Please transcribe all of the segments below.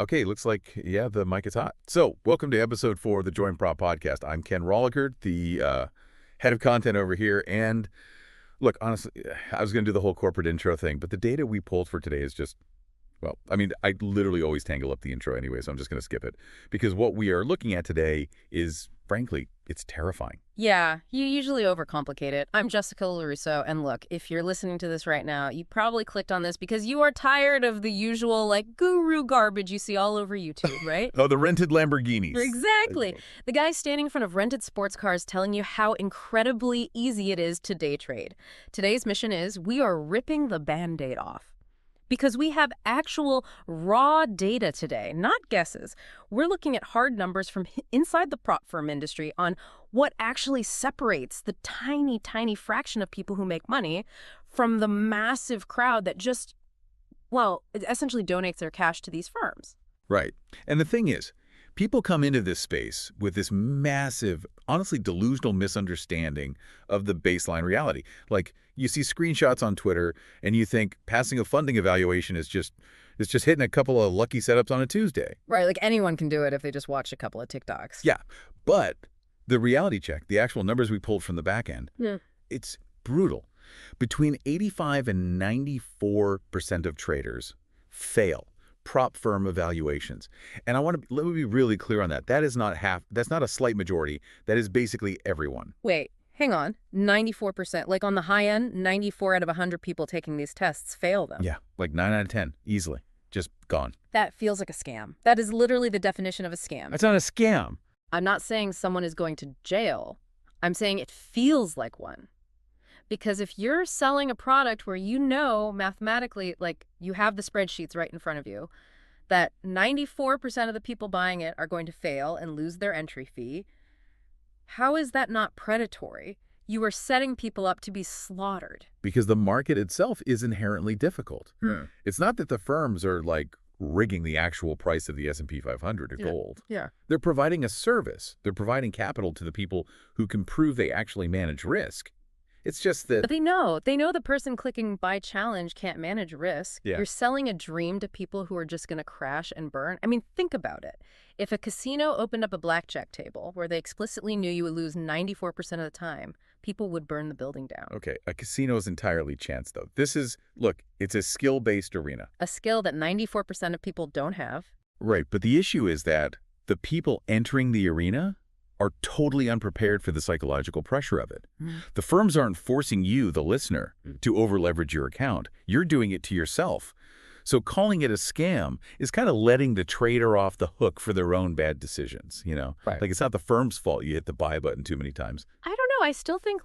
Okay, looks like, yeah, the mic is hot. So, welcome to episode 4 of the Joinprop podcast. I'm Ken Rollickard, the head of content over here. And look, honestly, I was going to do the whole corporate intro thing, but the data we pulled for today is just, well, I mean, I literally always tangle up the intro anyway, so I'm just going to skip it. Because what we are looking at today is, frankly, it's terrifying. Yeah, you usually overcomplicate it. I'm Jessica LaRusso, and look, if you're listening to this right now, you probably clicked on this because you are tired of the usual, guru garbage you see all over YouTube, right? Oh, the rented Lamborghinis. Exactly. The guy standing in front of rented sports cars telling you how incredibly easy it is to day trade. Today's mission is we are ripping the Band-Aid off. Because we have actual raw data today, not guesses. We're looking at hard numbers from inside the prop firm industry on what actually separates the tiny, tiny fraction of people who make money from the massive crowd that just, well, essentially donates their cash to these firms. Right. And the thing is, people come into this space with this massive, honestly delusional misunderstanding of the baseline reality. Like, you see screenshots on Twitter and you think passing a funding evaluation is just hitting a couple of lucky setups on a Tuesday. Right, like anyone can do it if they just watch a couple of TikToks. Yeah, but the reality check, the actual numbers we pulled from the back end, it's brutal. Between 85 and 94% of traders fail prop firm evaluations. And let me be really clear on that. That's not a slight majority. That is basically everyone. Wait. Hang on, 94%. Like on the high end, 94 out of 100 people taking these tests fail them. Yeah, like 9 out of 10, easily. Just gone. That feels like a scam. That is literally the definition of a scam. It's not a scam. I'm not saying someone is going to jail. I'm saying it feels like one. Because if you're selling a product where you know mathematically, like you have the spreadsheets right in front of you, that 94% of the people buying it are going to fail and lose their entry fee, how is that not predatory? You are setting people up to be slaughtered. Because the market itself is inherently difficult. It's not that the firms are rigging the actual price of the S&P 500 or gold. Yeah. They're providing a service. They're providing capital to the people who can prove they actually manage risk. It's just that... But they know the person clicking buy challenge can't manage risk. Yeah. You're selling a dream to people who are just going to crash and burn. I mean, think about it. If a casino opened up a blackjack table where they explicitly knew you would lose 94% of the time, people would burn the building down. Okay, a casino is entirely chance, though. It's a skill-based arena. A skill that 94% of people don't have. Right, but the issue is that the people entering the arena are totally unprepared for the psychological pressure of it. The firms aren't forcing you, the listener, to over-leverage your account. You're doing it to yourself. So calling it a scam is kind of letting the trader off the hook for their own bad decisions, Right. Like, it's not the firm's fault you hit the buy button too many times. I don't know. I still think,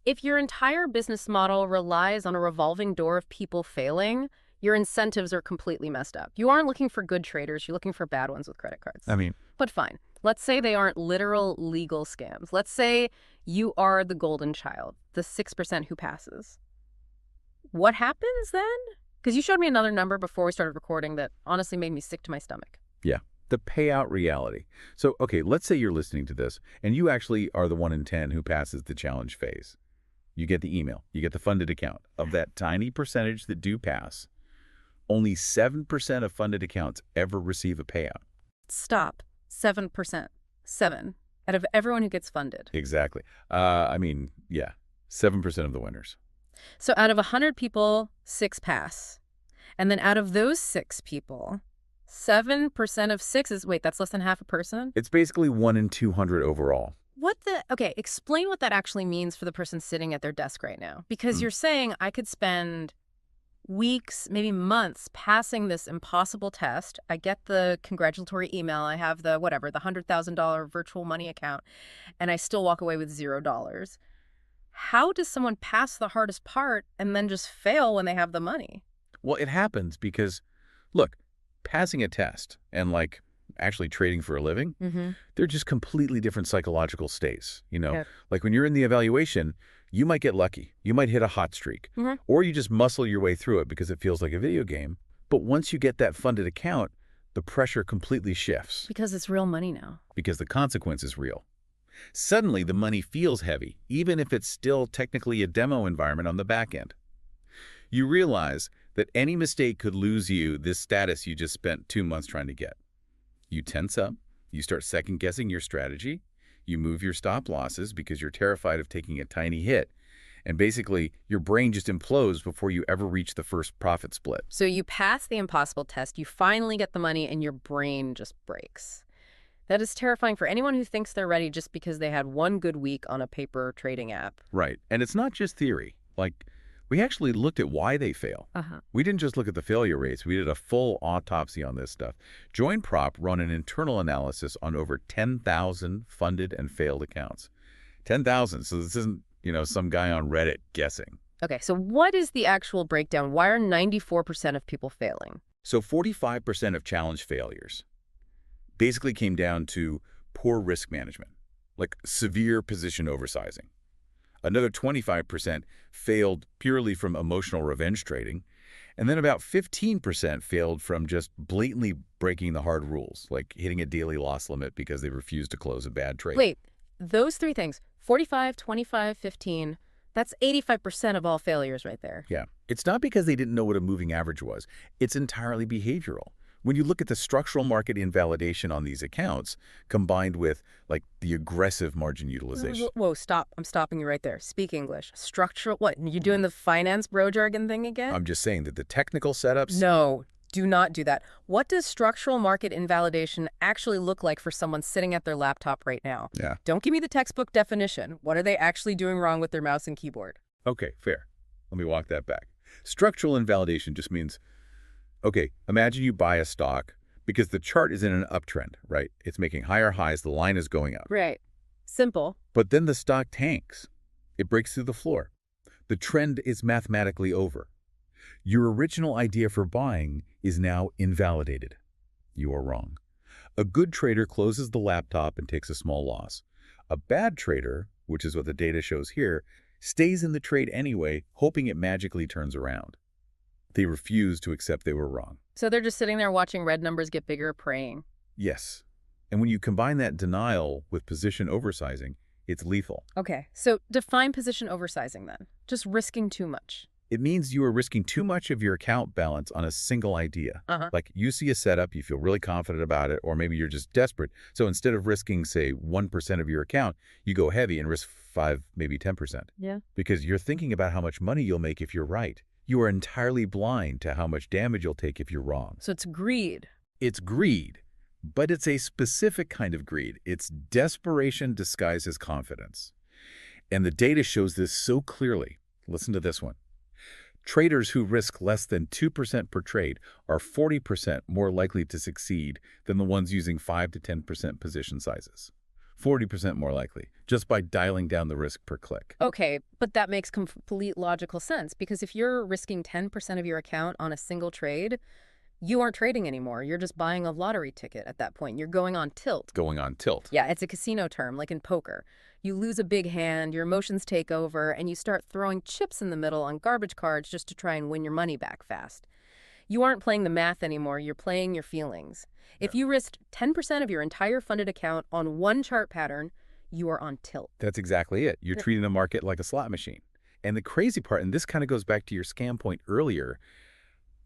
if your entire business model relies on a revolving door of people failing, your incentives are completely messed up. You aren't looking for good traders. You're looking for bad ones with credit cards. But fine. Let's say they aren't literal legal scams. Let's say you are the golden child, the 6% who passes. What happens then? Because you showed me another number before we started recording that honestly made me sick to my stomach. Yeah, the payout reality. So, okay, let's say you're listening to this, and you actually are the 1 in 10 who passes the challenge phase. You get the email. You get the funded account. Of that tiny percentage that do pass, only 7% of funded accounts ever receive a payout. Stop. 7%. 7 out of everyone who gets funded. Exactly. 7% of the winners. So out of 100 people, 6 pass. And then out of those 6 people, 7% of 6 is, wait, that's less than half a person? It's basically 1 in 200 overall. Okay, explain what that actually means for the person sitting at their desk right now. Because you're saying I could spend weeks, maybe months, passing this impossible test. I get the congratulatory email. I have the $100,000 virtual money account, and I still walk away with $0. How does someone pass the hardest part and then just fail when they have the money? Well, it happens because, look, passing a test and actually trading for a living, they're just completely different psychological states. Yep. Like when you're in the evaluation, you might get lucky. You might hit a hot streak. Or you just muscle your way through it because it feels like a video game. But once you get that funded account, the pressure completely shifts. Because it's real money now. Because the consequence is real. Suddenly, the money feels heavy, even if it's still technically a demo environment on the back end. You realize that any mistake could lose you this status you just spent 2 months trying to get. You tense up, you start second-guessing your strategy, you move your stop losses because you're terrified of taking a tiny hit, and basically your brain just implodes before you ever reach the first profit split. So you pass the impossible test, you finally get the money, and your brain just breaks. That is terrifying for anyone who thinks they're ready just because they had one good week on a paper trading app. Right. And it's not just theory. Like, we actually looked at why they fail. We didn't just look at the failure rates. We did a full autopsy on this stuff. Joinprop run an internal analysis on over 10,000 funded and failed accounts. 10,000. So this isn't, some guy on Reddit guessing. Okay, so what is the actual breakdown? Why are 94% of people failing? So 45% of challenge failures basically came down to poor risk management, like severe position oversizing. Another 25% failed purely from emotional revenge trading, and then about 15% failed from just blatantly breaking the hard rules, like hitting a daily loss limit because they refused to close a bad trade. Wait, those three things, 45, 25, 15, that's 85% of all failures right there. Yeah. It's not because they didn't know what a moving average was. It's entirely behavioral. When you look at the structural market invalidation on these accounts, combined with, like, the aggressive margin utilization. Whoa, stop. I'm stopping you right there. Speak English. Structural, what? You doing the finance bro jargon thing again? I'm just saying that the technical setups... No, do not do that. What does structural market invalidation actually look like for someone sitting at their laptop right now? Yeah. Don't give me the textbook definition. What are they actually doing wrong with their mouse and keyboard? Okay, fair. Let me walk that back. Structural invalidation just means... Okay, imagine you buy a stock because the chart is in an uptrend, right? It's making higher highs, the line is going up. Right. Simple. But then the stock tanks. It breaks through the floor. The trend is mathematically over. Your original idea for buying is now invalidated. You are wrong. A good trader closes the laptop and takes a small loss. A bad trader, which is what the data shows here, stays in the trade anyway, hoping it magically turns around. They refuse to accept they were wrong. So they're just sitting there watching red numbers get bigger, praying. Yes. And when you combine that denial with position oversizing, it's lethal. Okay, so define position oversizing then. Just risking too much. It means you are risking too much of your account balance on a single idea. Like, you see a setup, you feel really confident about it, or maybe you're just desperate. So instead of risking, say, 1% of your account, you go heavy and risk 5, maybe 10%. Yeah. Because you're thinking about how much money you'll make if you're right. You are entirely blind to how much damage you'll take if you're wrong. So it's greed. It's greed, but it's a specific kind of greed. It's desperation disguised as confidence. And the data shows this so clearly. Listen to this one. Traders who risk less than 2% per trade are 40% more likely to succeed than the ones using 5 to 10% position sizes. 40% more likely, just by dialing down the risk per click. Okay, but that makes complete logical sense, because if you're risking 10% of your account on a single trade, you aren't trading anymore. You're just buying a lottery ticket at that point. You're going on tilt. Going on tilt. Yeah, it's a casino term, like in poker. You lose a big hand, your emotions take over, and you start throwing chips in the middle on garbage cards just to try and win your money back fast. You aren't playing the math anymore, you're playing your feelings. If you risked 10% of your entire funded account on one chart pattern, you are on tilt. That's exactly it. You're treating the market like a slot machine. And the crazy part, and this kind of goes back to your scam point earlier,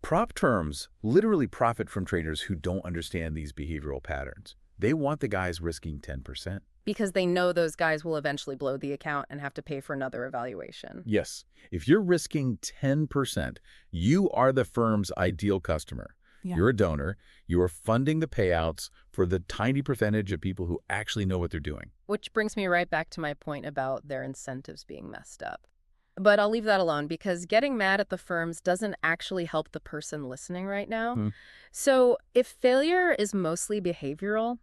prop terms literally profit from traders who don't understand these behavioral patterns. They want the guys risking 10%. Because they know those guys will eventually blow the account and have to pay for another evaluation. Yes. If you're risking 10%, you are the firm's ideal customer. Yeah. You're a donor. You are funding the payouts for the tiny percentage of people who actually know what they're doing. Which brings me right back to my point about their incentives being messed up. But I'll leave that alone, because getting mad at the firms doesn't actually help the person listening right now. So if failure is mostly behavioral,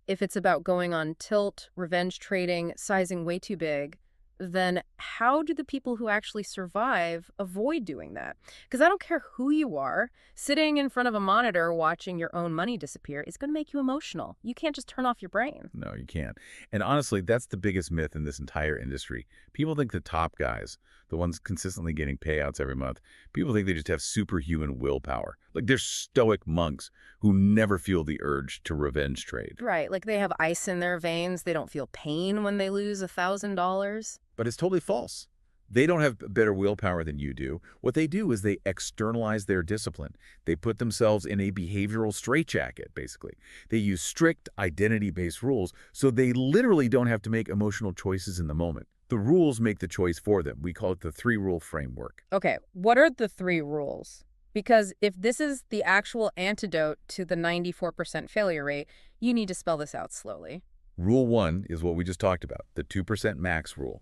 if it's about going on tilt, revenge trading, sizing way too big, then how do the people who actually survive avoid doing that? Because I don't care who you are, sitting in front of a monitor watching your own money disappear is going to make you emotional. You can't just turn off your brain. No, you can't. And honestly, that's the biggest myth in this entire industry. People think the top guys, the ones consistently getting payouts every month, people think they just have superhuman willpower. Like they're stoic monks who never feel the urge to revenge trade. Right, like they have ice in their veins. They don't feel pain when they lose $1,000. But it's totally false. They don't have better willpower than you do. What they do is they externalize their discipline. They put themselves in a behavioral straitjacket, basically. They use strict identity-based rules, so they literally don't have to make emotional choices in the moment. The rules make the choice for them. We call it the three-rule framework. Okay, what are the 3 rules? Because if this is the actual antidote to the 94% failure rate, you need to spell this out slowly. Rule 1 is what we just talked about, the 2% max rule.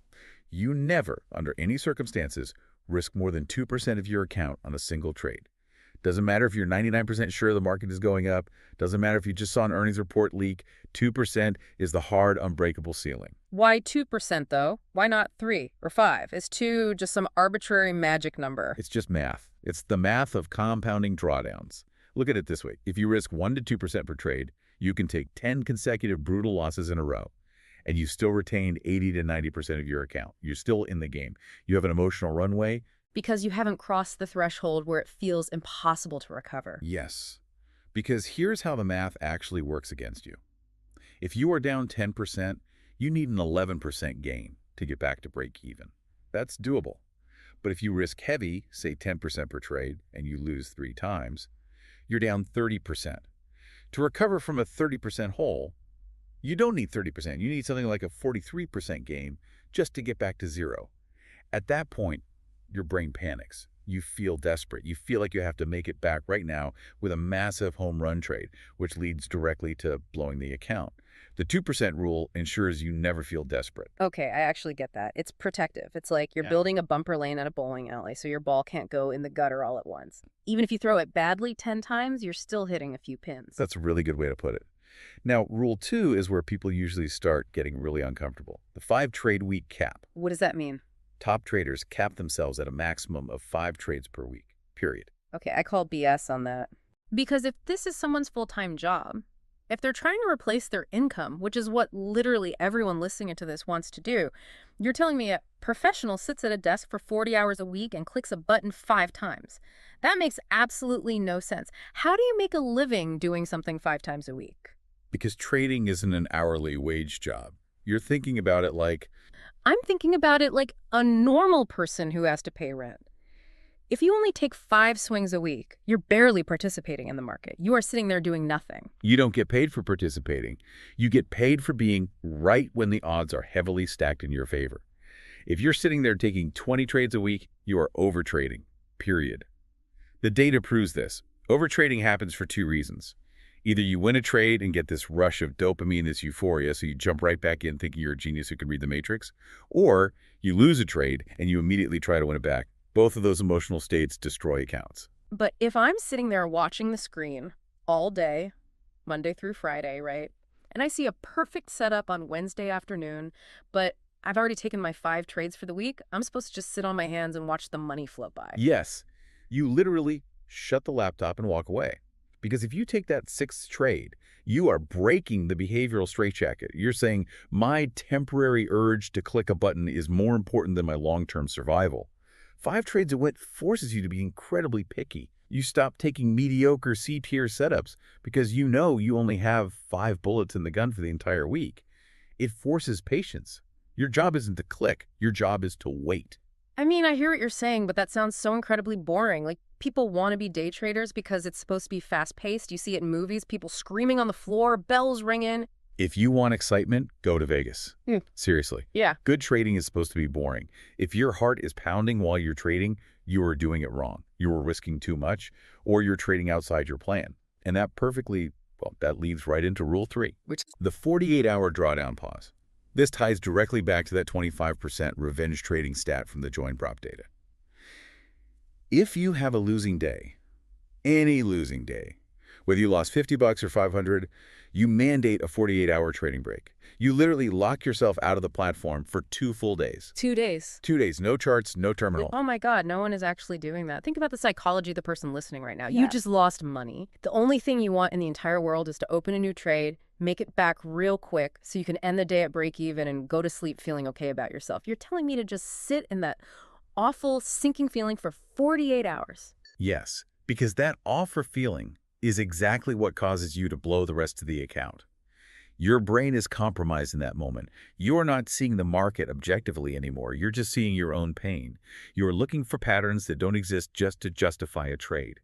You never, under any circumstances, risk more than 2% of your account on a single trade. Doesn't matter if you're 99% sure the market is going up. Doesn't matter if you just saw an earnings report leak. 2% is the hard, unbreakable ceiling. Why 2% though? Why not 3 or 5? Is 2 just some arbitrary magic number? It's just math. It's the math of compounding drawdowns. Look at it this way. If you risk 1 to 2% per trade, you can take 10 consecutive brutal losses in a row, and you still retained 80 to 90% of your account. You're still in the game. You have an emotional runway. Because you haven't crossed the threshold where it feels impossible to recover. Yes, because here's how the math actually works against you. If you are down 10%, you need an 11% gain to get back to break even. That's doable. But if you risk heavy, say 10% per trade, and you lose 3 times, you're down 30%. To recover from a 30% hole, you don't need 30%. You need something like a 43% gain just to get back to zero. At that point, your brain panics. You feel desperate. You feel like you have to make it back right now with a massive home run trade, which leads directly to blowing the account. The 2% rule ensures you never feel desperate. Okay, I actually get that. It's protective. It's like you're building a bumper lane at a bowling alley, so your ball can't go in the gutter all at once. Even if you throw it badly 10 times, you're still hitting a few pins. That's a really good way to put it. Now, rule 2 is where people usually start getting really uncomfortable. The 5-trade-week cap. What does that mean? Top traders cap themselves at a maximum of 5 trades per week, period. Okay, I call BS on that. Because if this is someone's full-time job, if they're trying to replace their income, which is what literally everyone listening to this wants to do, you're telling me a professional sits at a desk for 40 hours a week and clicks a button 5 times. That makes absolutely no sense. How do you make a living doing something 5 times a week? Because trading isn't an hourly wage job. You're thinking about it like, I'm thinking about it like a normal person who has to pay rent. If you only take 5 swings a week, you're barely participating in the market. You are sitting there doing nothing. you don't get paid for participating. You get paid for being right when the odds are heavily stacked in your favor. If you're sitting there taking 20 trades a week, you are overtrading, period. The data proves this. Overtrading happens for 2 reasons. Either you win a trade and get this rush of dopamine, this euphoria, so you jump right back in thinking you're a genius who can read the matrix, or you lose a trade and you immediately try to win it back. Both of those emotional states destroy accounts. But if I'm sitting there watching the screen all day, Monday through Friday, right, and I see a perfect setup on Wednesday afternoon, but I've already taken my 5 trades for the week, I'm supposed to just sit on my hands and watch the money float by. Yes, you literally shut the laptop and walk away. Because if you take that 6th trade, you are breaking the behavioral straitjacket. You're saying, my temporary urge to click a button is more important than my long-term survival. 5 trades a week forces you to be incredibly picky. You stop taking mediocre C-tier setups because you know you only have 5 bullets in the gun for the entire week. It forces patience. Your job isn't to click. Your job is to wait. I mean, I hear what you're saying, but that sounds so incredibly boring. Like, people want to be day traders because it's supposed to be fast-paced. You see it in movies, people screaming on the floor, bells ringing. If you want excitement, go to Vegas. Hmm. Seriously. Yeah. Good trading is supposed to be boring. If your heart is pounding while you're trading, you are doing it wrong. You are risking too much, or you're trading outside your plan. And that that leads right into Rule 3, which is the 48-hour drawdown pause. This ties directly back to that 25% revenge trading stat from the Joinprop data. If you have a losing day, any losing day, whether you lost $50 or $500, you mandate a 48-hour trading break. You literally lock yourself out of the platform for 2 full days. 2 days. 2 days, no charts, no terminal. Oh my God, no one is actually doing that. Think about the psychology of the person listening right now. Yeah. You just lost money. The only thing you want in the entire world is to open a new trade, make it back real quick so you can end the day at break even and go to sleep feeling okay about yourself. You're telling me to just sit in that awful sinking feeling for 48 hours. Yes, because that offer feeling is exactly what causes you to blow the rest of the account. Your brain is compromised in that moment. You are not seeing the market objectively anymore. You're just seeing your own pain. You are looking for patterns that don't exist just to justify a trade.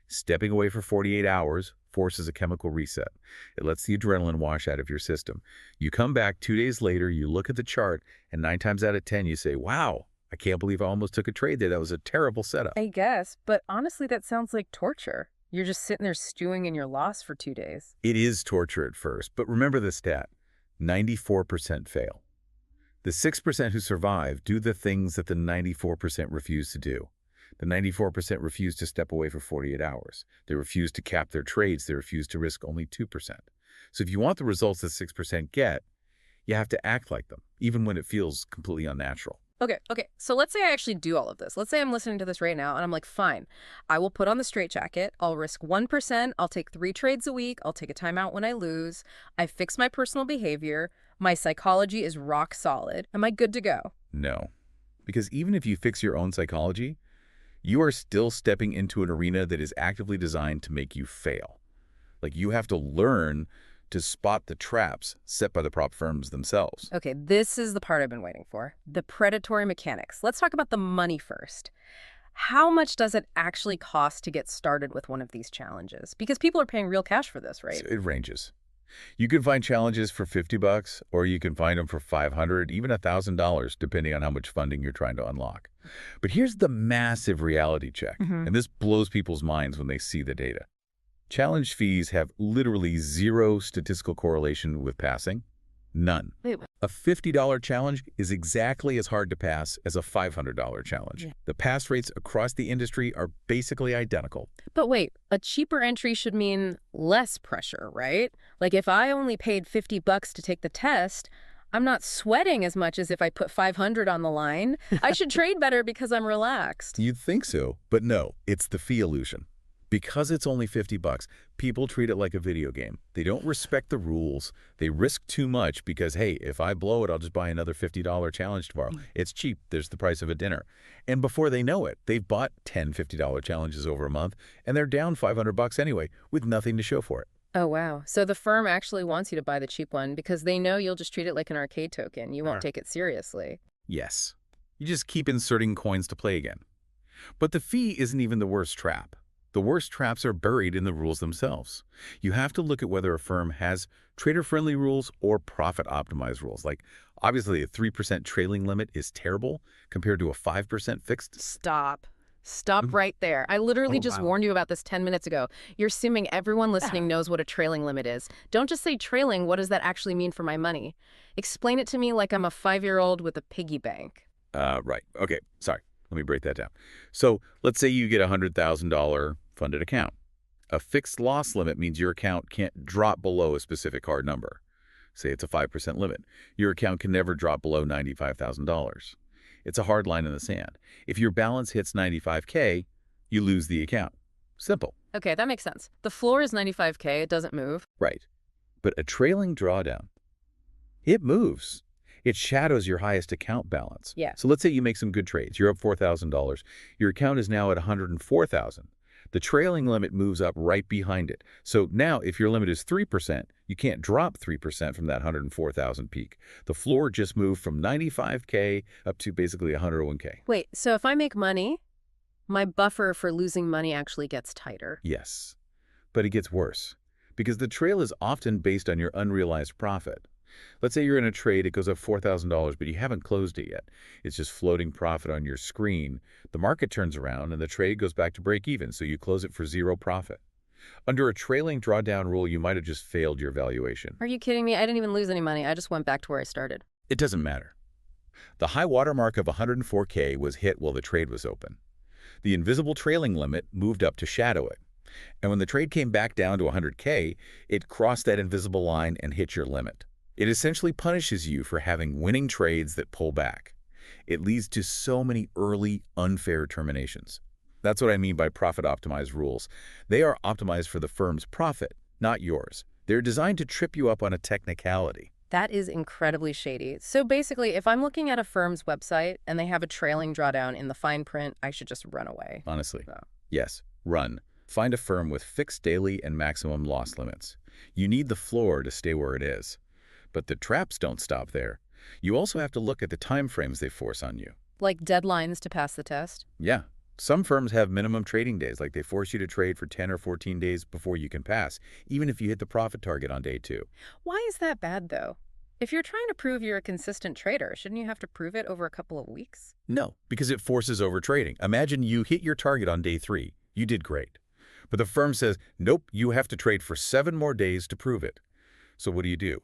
Stepping away for 48 hours forces a chemical reset. It lets the adrenaline wash out of your system. You come back 2 days later, you look at the chart, and 9 times out of 10, you say, wow, I can't believe I almost took a trade there. That was a terrible setup. I guess, but honestly, that sounds like torture. You're just sitting there stewing in your loss for 2 days. It is torture at first, but remember the stat. 94% fail. The 6% who survive do the things that the 94% refuse to do. The 94% refuse to step away for 48 hours. They refuse to cap their trades. They refuse to risk only 2%. So if you want the results that 6% get, you have to act like them, even when it feels completely unnatural. Okay. So let's say I actually do all of this. Let's say I'm listening to this right now and I'm like, fine, I will put on the straitjacket. I'll risk 1%. I'll take 3 trades a week. I'll take a timeout when I lose. I fix my personal behavior. My psychology is rock solid. Am I good to go? No, because even if you fix your own psychology, you are still stepping into an arena that is actively designed to make you fail. Like you have to learn to spot the traps set by the prop firms themselves. Okay, this is the part I've been waiting for. The predatory mechanics. Let's talk about the money first. How much does it actually cost to get started with one of these challenges? Because people are paying real cash for this, right? So it ranges. You can find challenges for $50, or you can find them for $500, even $1,000, depending on how much funding you're trying to unlock. But here's the massive reality check, and this blows people's minds when they see the data. Challenge fees have literally zero statistical correlation with passing. None. Wait, A $50 challenge is exactly as hard to pass as a $500 challenge. Yeah. The pass rates across the industry are basically identical. but wait, a cheaper entry should mean less pressure, right? Like if I only paid $50 to take the test, I'm not sweating as much as if I put 500 on the line. I should trade better because I'm relaxed. You'd think so, but no, it's the fee illusion. Because it's only $50, people treat it like a video game. They don't respect the rules. They risk too much because, hey, if I blow it, I'll just buy another $50 challenge tomorrow. It's cheap. There's the price of a dinner. And before they know it, they've bought 10 $50 challenges over a month, and they're down $500 anyway with nothing to show for it. Oh, wow. So the firm actually wants you to buy the cheap one because they know you'll just treat it like an arcade token. You won't take it seriously. Yes. You just keep inserting coins to play again. But the fee isn't even the worst trap. The worst traps are buried in the rules themselves. You have to look at whether a firm has trader-friendly rules or profit-optimized rules. Like, obviously, a 3% trailing limit is terrible compared to a 5% fixed. Stop. Stop right there. I literally just warned you about this 10 minutes ago. You're assuming everyone listening knows what a trailing limit is. Don't just say trailing. What does that actually mean for my money? Explain it to me like I'm a 5-year-old with a piggy bank. Right. Okay. Sorry. Let me break that down. So let's say you get a $100,000 funded account. A fixed loss limit means your account can't drop below a specific hard number. Say it's a 5% limit. Your account can never drop below $95,000. It's a hard line in the sand. If your balance hits $95K, you lose the account. Simple. Okay, that makes sense. The floor is $95K. It doesn't move. Right. But a trailing drawdown, it moves. It shadows your highest account balance. Yeah. So let's say you make some good trades. You're up $4,000. Your account is now at $104,000. The trailing limit moves up right behind it. So now if your limit is 3%, you can't drop 3% from that 104,000 peak. The floor just moved from 95K up to basically 101K. Wait, so if I make money, my buffer for losing money actually gets tighter. Yes, but it gets worse because the trail is often based on your unrealized profit. Let's say you're in a trade, it goes up $4,000, but you haven't closed it yet. It's just floating profit on your screen. The market turns around and the trade goes back to break even, so you close it for zero profit. Under a trailing drawdown rule, you might have just failed your valuation. Are you kidding me? I didn't even lose any money. I just went back to where I started. It doesn't matter. The high water mark of 104K was hit while the trade was open. The invisible trailing limit moved up to shadow it. And when the trade came back down to 100K, it crossed that invisible line and hit your limit. It essentially punishes you for having winning trades that pull back. It leads to so many early, unfair terminations. That's what I mean by profit-optimized rules. They are optimized for the firm's profit, not yours. They're designed to trip you up on a technicality. That is incredibly shady. So basically, if I'm looking at a firm's website and they have a trailing drawdown in the fine print, I should just run away. Honestly, Oh. yes, run. Find a firm with fixed daily and maximum loss limits. You need the floor to stay where it is. But the traps don't stop there. You also have to look at the time frames they force on you. Like deadlines to pass the test? Yeah, some firms have minimum trading days, like they force you to trade for 10 or 14 days before you can pass, even if you hit the profit target on day 2. Why is that bad, though? If you're trying to prove you're a consistent trader, shouldn't you have to prove it over a couple of weeks? No, because it forces over trading. Imagine you hit your target on day 3. You did great. But the firm says, nope, you have to trade for 7 more days to prove it. So what do?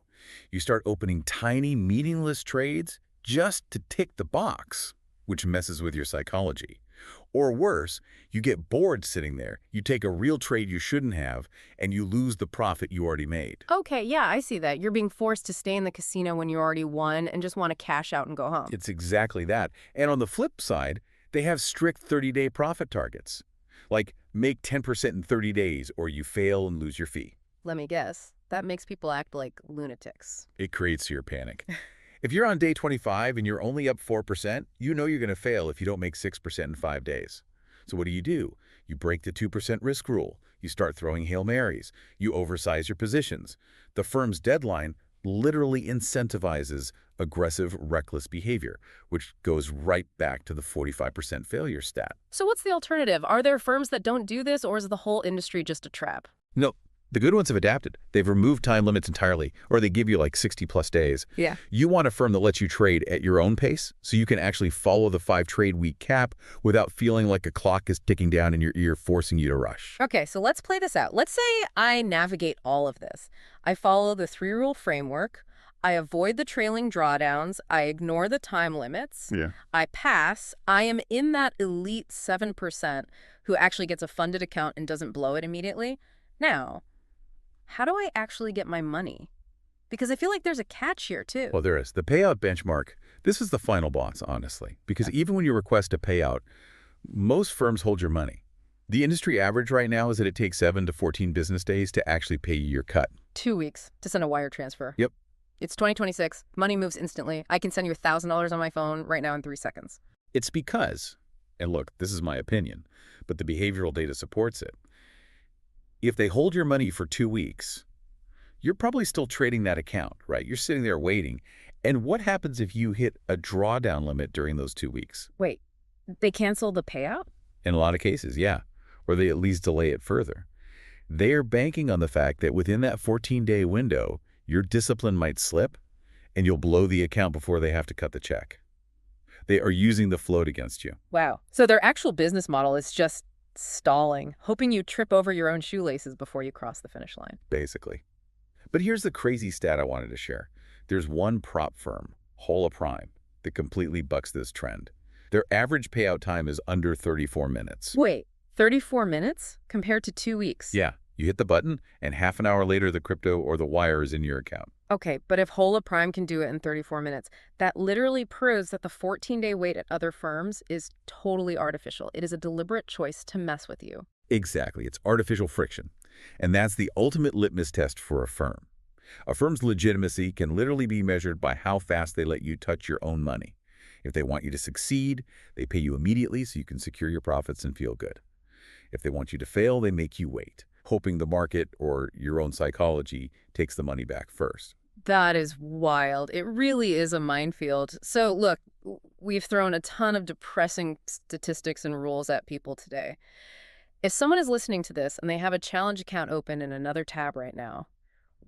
You start opening tiny, meaningless trades just to tick the box, which messes with your psychology. Or worse, you get bored sitting there, you take a real trade you shouldn't have, and you lose the profit you already made. Okay, yeah, I see that. You're being forced to stay in the casino when you already won and just want to cash out and go home. It's exactly that. And on the flip side, they have strict 30-day profit targets. Like, make 10% in 30 days or you fail and lose your fee. Let me guess. That makes people act like lunatics. It creates your panic. If you're on day 25 and you're only up 4%, you know you're going to fail if you don't make 6% in 5 days. So what do? You break the 2% risk rule. You start throwing Hail Marys. You oversize your positions. The firm's deadline literally incentivizes aggressive, reckless behavior, which goes right back to the 45% failure stat. So what's the alternative? Are there firms that don't do this, or is the whole industry just a trap? No, the good ones have adapted. They've removed time limits entirely, or they give you like 60-plus days. Yeah. You want a firm that lets you trade at your own pace, so you can actually follow the 5-trade-week cap without feeling like a clock is ticking down in your ear, forcing you to rush. Okay, so let's play this out. Let's say I navigate all of this. I follow the 3-rule framework. I avoid the trailing drawdowns. I ignore the time limits. Yeah. I pass. I am in that elite 7% who actually gets a funded account and doesn't blow it immediately. Now, how do I actually get my money? Because I feel like there's a catch here, too. Well, there is. The payout benchmark, this is the final boss, honestly, because even when you request a payout, most firms hold your money. The industry average right now is that it takes 7 to 14 business days to actually pay you your cut. 2 weeks to send a wire transfer. Yep. It's 2026. Money moves instantly. I can send you $1,000 on my phone right now in 3 seconds. It's because, and look, this is my opinion, but the behavioral data supports it. If they hold your money for 2 weeks, you're probably still trading that account, right? You're sitting there waiting. And what happens if you hit a drawdown limit during those 2 weeks? Wait, they cancel the payout? In a lot of cases, yeah. Or they at least delay it further. They are banking on the fact that within that 14-day window, your discipline might slip and you'll blow the account before they have to cut the check. They are using the float against you. Wow. So their actual business model is just stalling, hoping you trip over your own shoelaces before you cross the finish line. Basically. But here's the crazy stat I wanted to share. There's one prop firm, Hola Prime, that completely bucks this trend. Their average payout time is under 34 minutes. Wait, 34 minutes compared to 2 weeks? Yeah, you hit the button, and half an hour later, the crypto or the wire is in your account. Okay, but if Hola Prime can do it in 34 minutes, that literally proves that the 14-day wait at other firms is totally artificial. It is a deliberate choice to mess with you. Exactly. It's artificial friction. And that's the ultimate litmus test for a firm. A firm's legitimacy can literally be measured by how fast they let you touch your own money. If they want you to succeed, they pay you immediately so you can secure your profits and feel good. If they want you to fail, they make you wait, hoping the market or your own psychology takes the money back first. That is wild. It really is a minefield. So look, we've thrown a ton of depressing statistics and rules at people today. If someone is listening to this and they have a challenge account open in another tab right now,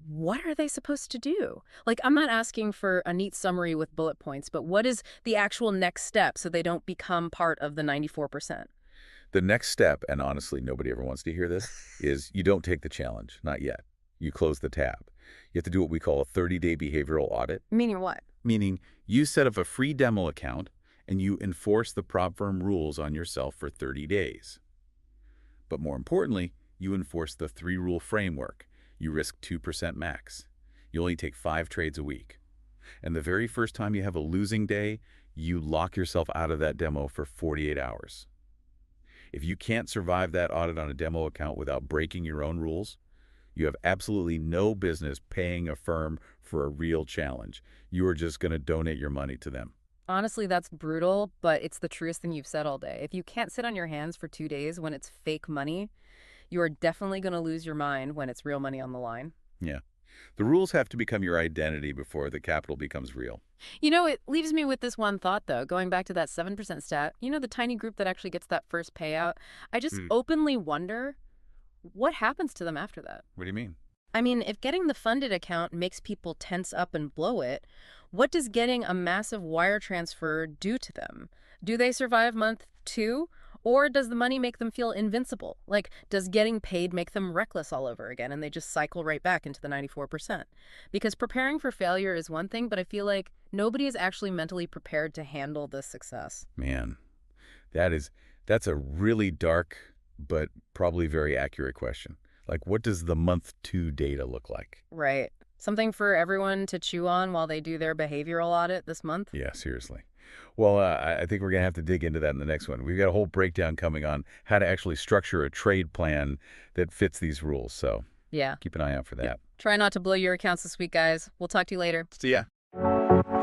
what are they supposed to do? Like, I'm not asking for a neat summary with bullet points, but what is the actual next step so they don't become part of the 94%? The next step, and honestly, nobody ever wants to hear this, is you don't take the challenge. Not yet. You close the tab. You have to do what we call a 30-day behavioral audit. Meaning what? Meaning you set up a free demo account and you enforce the prop firm rules on yourself for 30 days. But more importantly, you enforce the 3-rule framework. You risk 2% max. You only take 5 trades a week. And the very first time you have a losing day, you lock yourself out of that demo for 48 hours. If you can't survive that audit on a demo account without breaking your own rules, you have absolutely no business paying a firm for a real challenge. You are just going to donate your money to them. Honestly, that's brutal, but it's the truest thing you've said all day. If you can't sit on your hands for 2 days when it's fake money, you are definitely going to lose your mind when it's real money on the line. Yeah. The rules have to become your identity before the capital becomes real. It leaves me with this one thought, though, going back to that 7% stat, the tiny group that actually gets that first payout. I just Hmm. openly wonder what happens to them after that. What do you mean? I mean, if getting the funded account makes people tense up and blow it, what does getting a massive wire transfer do to them? Do they survive month two? Or does the money make them feel invincible? Like, does getting paid make them reckless all over again and they just cycle right back into the 94%? Because preparing for failure is one thing, but I feel like nobody is actually mentally prepared to handle this success. Man, that's a really dark but probably very accurate question. Like, what does the month 2 data look like? Right. Something for everyone to chew on while they do their behavioral audit this month? Yeah, seriously. Well, I think we're going to have to dig into that in the next one. We've got a whole breakdown coming on how to actually structure a trade plan that fits these rules. So Yeah. keep an eye out for that. Try not to blow your accounts this week, guys. We'll talk to you later. See ya.